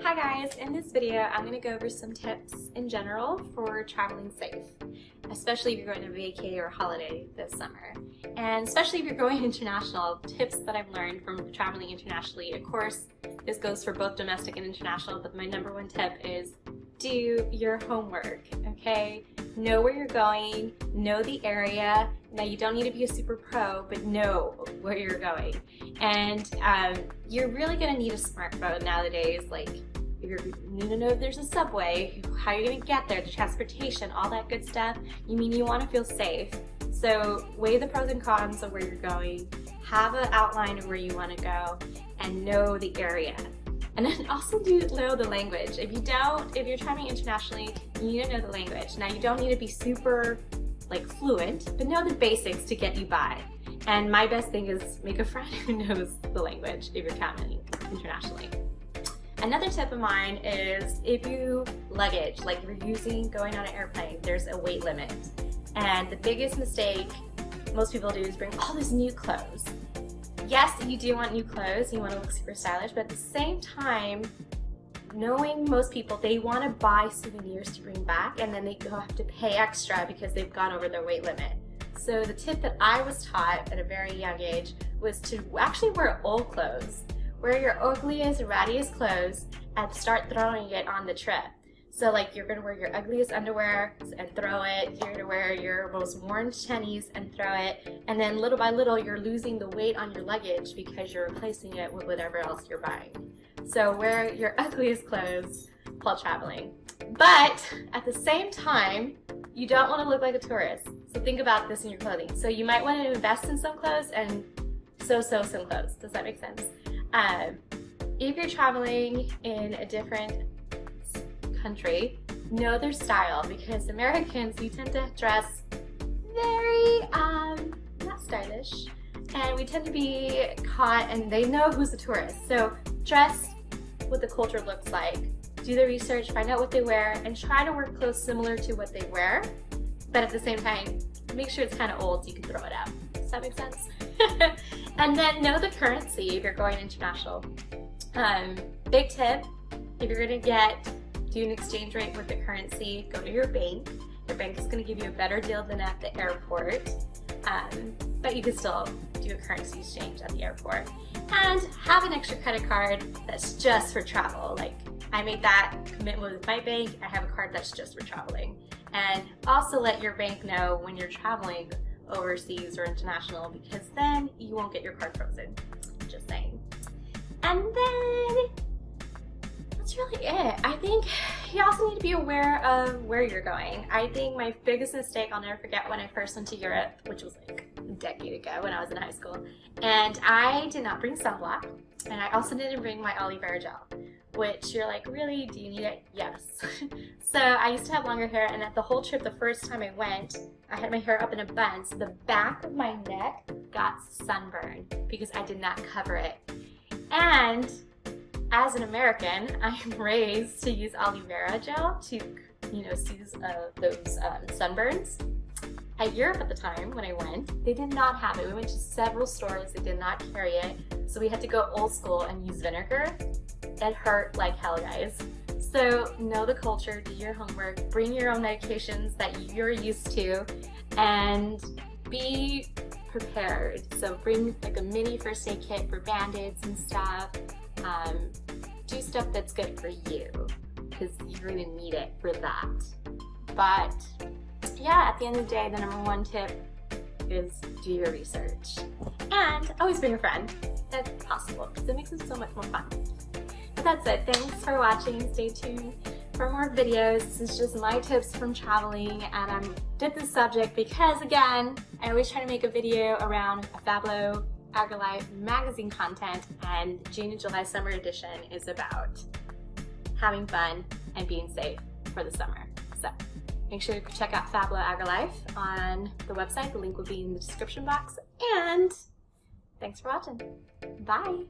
Hi guys, in this video I'm going to go over some tips in general for traveling safe, especially if you're going to vacay or holiday this summer. And especially if you're going international, tips that I've learned from traveling internationally. Of course, this goes for both domestic and international, but my number one tip is do your homework, okay? Know where you're going, know the area. Now you don't need to be a super pro, but know where you're going. And you're really gonna need a smartphone nowadays. Like, you need to know if there's a subway, how you're gonna get there, the transportation, all that good stuff. You wanna feel safe. So weigh the pros and cons of where you're going, have an outline of where you wanna go, and know the area. And then also know the language. If you're traveling internationally, you need to know the language. Now you don't need to be super fluent, but know the basics to get you by. And my best thing is make a friend who knows the language if you're traveling internationally. Another tip of mine is if you luggage, like you're going on an airplane, there's a weight limit. And the biggest mistake most people do is bring all this new clothes. Yes, you do want new clothes, you want to look super stylish, but at the same time, knowing most people, they want to buy souvenirs to bring back and then they have to pay extra because they've gone over their weight limit. So the tip that I was taught at a very young age was to actually wear old clothes. Wear your ugliest, rattiest clothes and start throwing it on the trip. So like you're going to wear your ugliest underwear and throw it, you're going to wear your most worn tennies and throw it, and then little by little you're losing the weight on your luggage because you're replacing it with whatever else you're buying. So wear your ugliest clothes while traveling. But at the same time, you don't want to look like a tourist. So think about this in your clothing. So you might want to invest in some clothes and sew some clothes. Does that make sense? If you're traveling in a different country, know their style, because Americans, we tend to dress very not stylish, and we tend to be caught, and they know who's a tourist. So dress what the culture looks like, do the research, find out what they wear, and try to wear clothes similar to what they wear, but at the same time make sure it's kind of old so you can throw it out. Does that make sense? And then know the currency if you're going international. Big tip, if you're going to do an exchange rate with the currency, go to your bank. Your bank is going to give you a better deal than at the airport, but you can still do a currency exchange at the airport. And have an extra credit card that's just for travel. Like, I made that commitment with my bank. I have a card that's just for traveling. And also let your bank know when you're traveling overseas or international, because then you won't get your card frozen. Just saying. And then that's really it. I think you also need to be aware of where you're going. I think my biggest mistake, I'll never forget when I first went to Europe, which was like a decade ago when I was in high school, and I did not bring sunblock, and I also didn't bring my aloe vera gel, which you're like, really, do you need it? Yes. So I used to have longer hair, and at the whole trip, the first time I went, I had my hair up in a bun, so the back of my neck got sunburned because I did not cover it. And as an American, I am raised to use aloe vera gel to, soothe those sunburns. At Europe at the time, when I went, they did not have it. We went to several stores, they did not carry it, so we had to go old school and use vinegar. It hurt like hell, guys. So know the culture, do your homework, bring your own medications that you're used to, and be prepared. So bring like a mini first aid kit for band-aids and stuff. Do stuff that's good for you, because you're gonna need it for that. But yeah, at the end of the day, the number one tip is do your research. And always bring a friend if possible, because it makes it so much more fun. But that's it. Thanks for watching. Stay tuned for more videos. This is just my tips from traveling, and I did this subject because, again, I always try to make a video around FABLOW AgriLife magazine content, and June and July summer edition is about having fun and being safe for the summer. So make sure to check out FABLOW AgriLife on the website. The link will be in the description box. And thanks for watching. Bye.